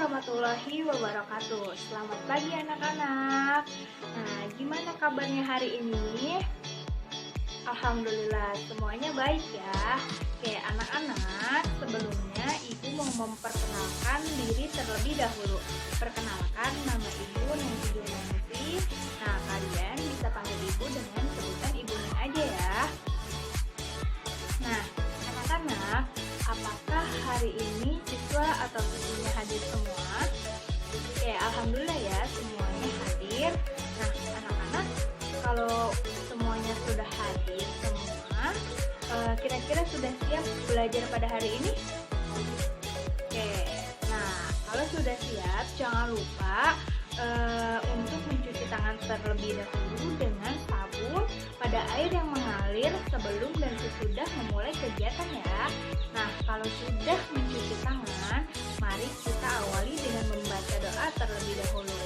warahmatullahi wabarakatuh. Selamat pagi anak-anak. Nah, gimana kabarnya hari ini? Alhamdulillah semuanya baik ya. Oke anak-anak, sebelumnya ibu mau memperkenalkan diri terlebih dahulu. Perkenalkan, nama ibu Nanti Junanti. Nah, kalian bisa panggil ibu dengan sebutan ibu Nen aja ya. Nah, anak-anak, apakah hari ini siswa atau siswinya hadir semua? Oke, alhamdulillah ya semuanya hadir. Nah, anak-anak, kalau semuanya sudah hadir semua, kira-kira sudah siap belajar pada hari ini? Oke, nah kalau sudah siap, jangan lupa untuk mencuci tangan terlebih dahulu dengan sabun pada air yang mengalir sebelum dan sesudah memulai kegiatan ya. Nah, kalau sudah mencuci tangan, mari kita awali dengan membaca doa terlebih dahulu.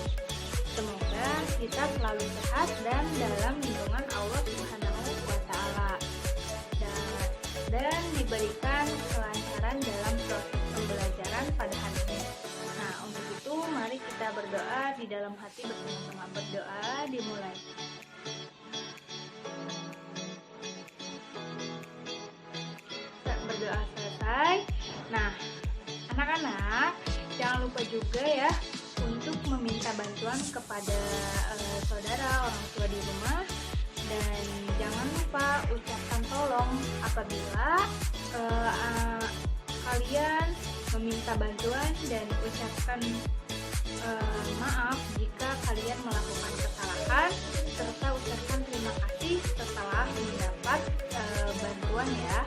Semoga kita selalu sehat dan dalam lindungan Allah Subhanahu wa Ta'ala, dan diberikan kelancaran dalam proses pembelajaran pada hari ini. Nah, untuk itu mari kita berdoa di dalam hati bersama-sama. Berdoa dimulai. Berdoa selesai. Nah, anak-anak, jangan lupa juga ya untuk meminta bantuan kepada saudara, orang tua di rumah, dan jangan lupa ucapkan tolong apabila kalian meminta bantuan, dan ucapkan maaf jika kalian melakukan kesalahan, serta ucapkan terima kasih setelah mendapat bantuan ya.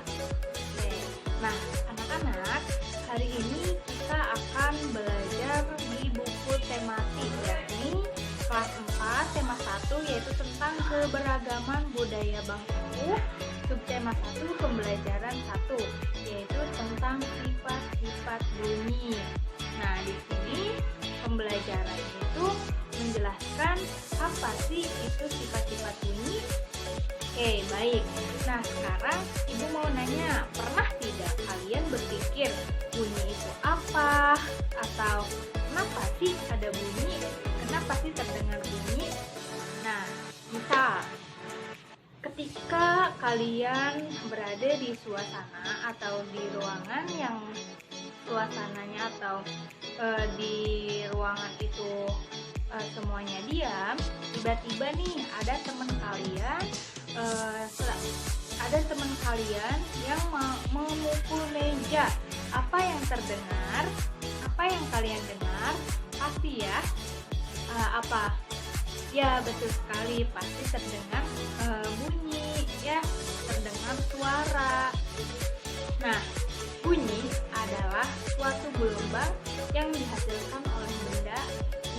Oke. Nah, anak-anak, hari ini kita akan belajar di buku tematik, yakni kelas 4 tema 1, yaitu tentang keberagaman budaya bangsaku. Subtema 1 pembelajaran 1, yaitu tentang sifat-sifat bunyi. Nah, di sini pembelajaran itu menjelaskan apa sih itu sifat-sifat bunyi. Oke, baik. Nah, sekarang ibu mau nanya, pernah tidak kalian berpikir bunyi itu apa? Atau kenapa sih ada bunyi? Kenapa sih terdengar bunyi? Nah, misal ketika kalian berada di suasana atau di ruangan yang suasananya atau di ruangan itu semuanya diam, tiba-tiba nih ada teman kalian yang memukul meja. Apa yang terdengar? Apa yang kalian dengar? Pasti ya. Apa? Ya, betul sekali, pasti terdengar bunyi ya, terdengar suara. Nah, bunyi adalah suatu gelombang yang dihasilkan oleh benda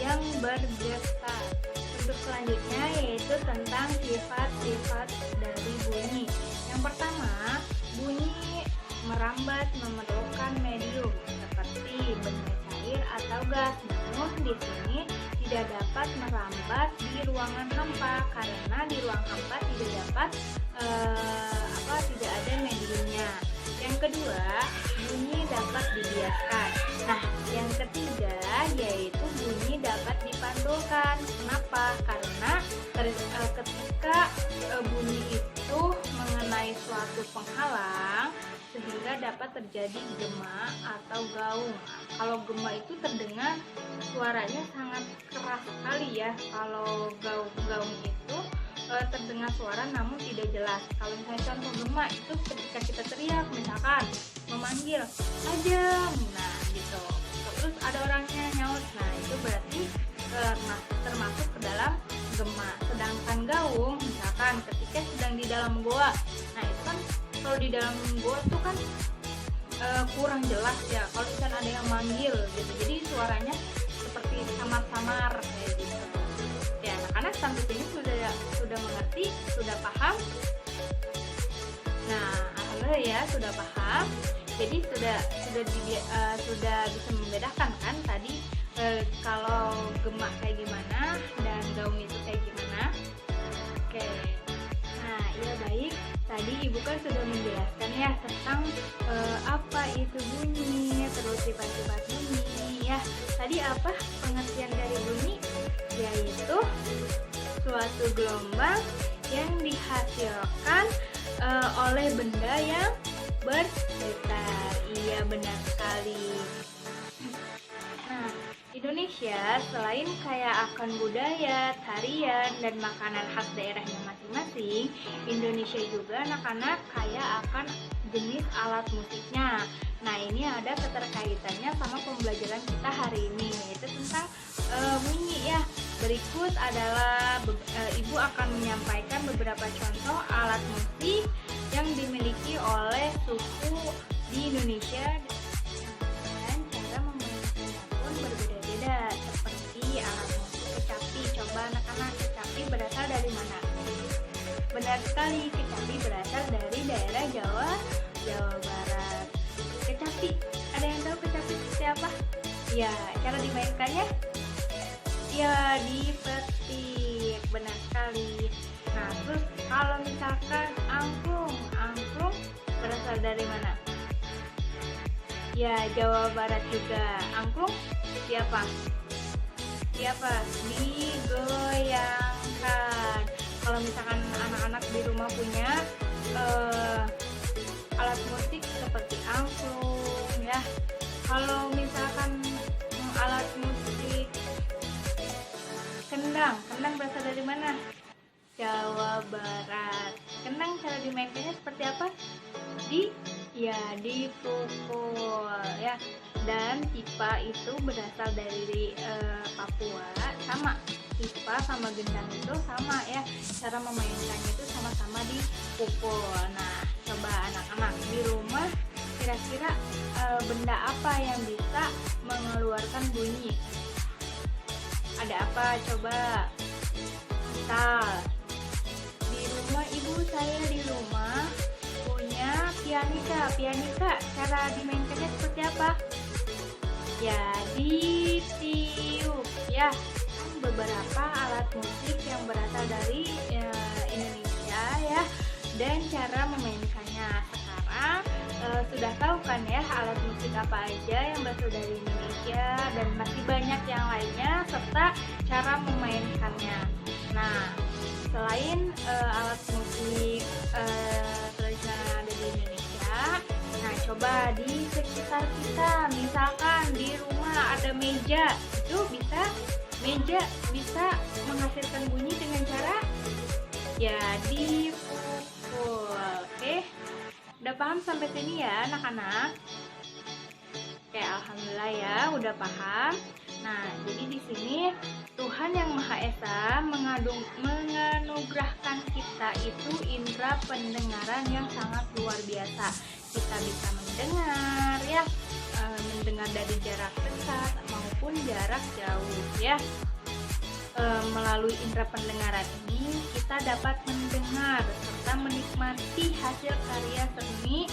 yang bergetar. Untuk selanjutnya yaitu tentang sifat-sifat dari bunyi. Yang pertama, bunyi merambat memerlukan medium seperti benda cair atau gas. Namun di sini tidak dapat merambat di ruangan hampa karena di ruang hampa tidak ada mediumnya. Yang kedua, bunyi dapat dibiaskan. Nah, yang ketiga yaitu bunyi dapat dipantulkan. Kenapa? Karena ketika bunyi itu mengenai suatu penghalang, sehingga dapat terjadi gema atau gaung. Kalau gema itu terdengar suaranya sangat keras sekali ya. Kalau gaung itu terdengar suara namun tidak jelas. Kalau misalnya contoh gema itu ketika kita teriak, misalkan memanggil Ajeng, nah gitu, terus ada orangnya nyaut, nah itu berarti termasuk ke dalam gema. Sedangkan gaung misalkan ketika sedang di dalam goa, nah itu kan kalau di dalam goa itu kan kurang jelas ya kalau misalnya ada yang manggil gitu, jadi suaranya seperti samar-samar kayak gitu ya. Anak-anak sampai sini sudah mengerti, sudah paham. Nah, alhamdulillah ya sudah paham. Jadi sudah bisa membedakan kan tadi kalau gemak kayak gimana dan gaung itu kayak gimana. Oke. Nah, iya baik. Tadi ibu kan sudah menjelaskan ya tentang apa itu bunyi, terus sifat-sifat bunyi ya. Tadi apa pengertian dari bunyi? Yaitu suatu gelombang yang dihasilkan oleh benda yang bergetar. Iya, benar sekali. Nah, Indonesia selain kaya akan budaya, tarian, dan makanan khas daerahnya masing-masing, Indonesia juga anak-anak kaya akan jenis alat musiknya. Nah, ini ada keterkaitannya sama pembelajaran kita hari ini, yaitu tentang bunyi ya. Berikut adalah Ibu akan menyampaikan beberapa contoh alat musik yang dimiliki oleh suku di Indonesia dan cara memainkannya pun berbeda-beda. Seperti alat musik kecapi. Coba anak-anak, kecapi berasal dari mana? Benar sekali, kecapi berasal dari daerah Jawa Barat. Kecapi, ada yang tahu kecapi seperti apa? Ya, cara dimainkannya? Ya, dipetik. Benar sekali. Nah, terus kalau misalkan angklung berasal dari mana? Ya, Jawa Barat juga. Angklung siapa? Digoyangkan. Kalau misalkan anak-anak di rumah punya alat musik seperti angklung ya. Kalau misalkan alat musik kendang berasal dari mana? Jawa Barat. Kendang cara dimainkannya seperti apa? Dipukul ya. Dan pipa itu berasal dari Papua. Sama, pipa sama gendang itu sama ya. Cara memainkannya itu sama-sama dipukul. Nah, coba anak-anak di rumah kira-kira benda apa yang bisa mengeluarkan bunyi? Ada apa? Coba. Misal di rumah saya di rumah punya pianika. Cara dimainkannya seperti apa? Ya, ditiup ya. Beberapa alat musik yang berasal dari Indonesia ya, dan cara memainkannya. Sekarang sudah tahu kan ya alat musik apa aja yang berasal dari Indonesia dan masih banyak yang lainnya serta cara memainkannya. Nah, selain alat musik tradisional ada di Indonesia, nah coba di sekitar kita, misalkan di rumah ada meja, itu bisa menghasilkan bunyi dengan cara ya dipukul. Oke, udah paham sampai sini ya anak-anak? Oke, alhamdulillah ya udah paham. Nah, jadi di sini Tuhan yang Maha Esa menganugerahkan kita itu indera pendengaran yang sangat luar biasa. Kita bisa mendengar ya, mendengar dari jarak dekat maupun jarak jauh ya. Melalui indera pendengaran ini kita dapat mendengar serta menikmati hasil karya seni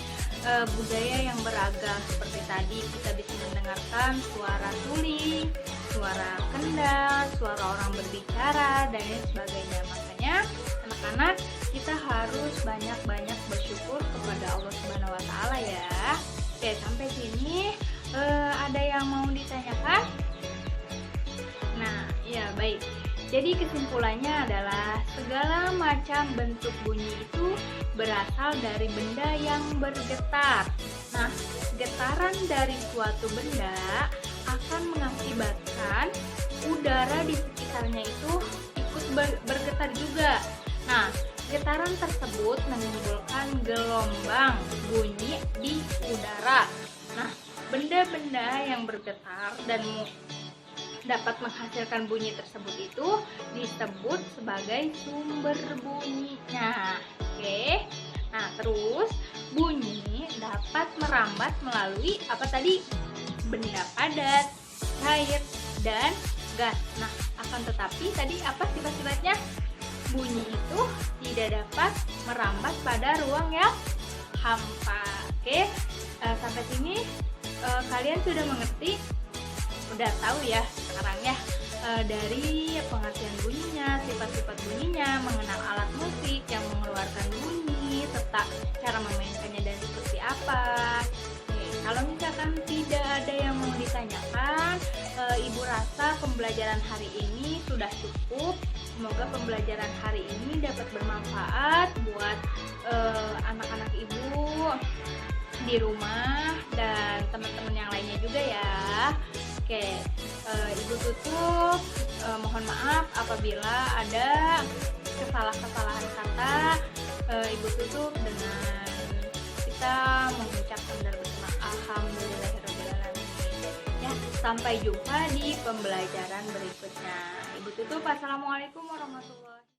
budaya yang beragam. Seperti tadi kita bisa mendengarkan suara tuli, suara kendang, suara orang berbicara dan lain sebagainya. Makanya anak-anak kita harus banyak-banyak bersyukur kepada Allah Subhanahu wa taala ya. Oke, sampai sini ada yang mau ditanyakan? Nah, ya baik. Jadi kesimpulannya adalah segala macam bentuk bunyi itu berasal dari benda yang bergetar. Nah, getaran dari suatu benda akan mengakibatkan udara di sekitarnya itu ikut bergetar juga. Nah, getaran tersebut menimbulkan gelombang bunyi di udara. Nah, benda-benda yang bergetar dan dapat menghasilkan bunyi tersebut itu disebut sebagai sumber bunyi. Nah, oke. Nah, terus bunyi dapat merambat melalui apa tadi? Benda padat, cair, dan gas. Nah, akan tetapi tadi apa sifat-sifatnya? Bunyi itu tidak dapat merambat pada ruang yang hampa. Oke, sampai sini kalian sudah mengerti? Udah tahu ya sekarang ya dari pengertian bunyinya, sifat-sifat bunyinya, mengenal alat musik yang mengeluarkan bunyi, serta cara memainkannya dan seperti apa. Kalau misalkan tidak ada yang mau ditanyakan, Ibu rasa pembelajaran hari ini sudah cukup. Semoga pembelajaran hari ini dapat bermanfaat buat anak-anak Ibu di rumah dan teman-teman yang lainnya juga ya. Oke, Ibu tutup. Mohon maaf apabila ada kesalahan kata. Ibu tutup dengan kita mengucapkan dan berterima alhamdulillahirobbilalamin. Ya, sampai jumpa di pembelajaran berikutnya. Ibu tutup. Assalamualaikum warahmatullahi wabarakatuh.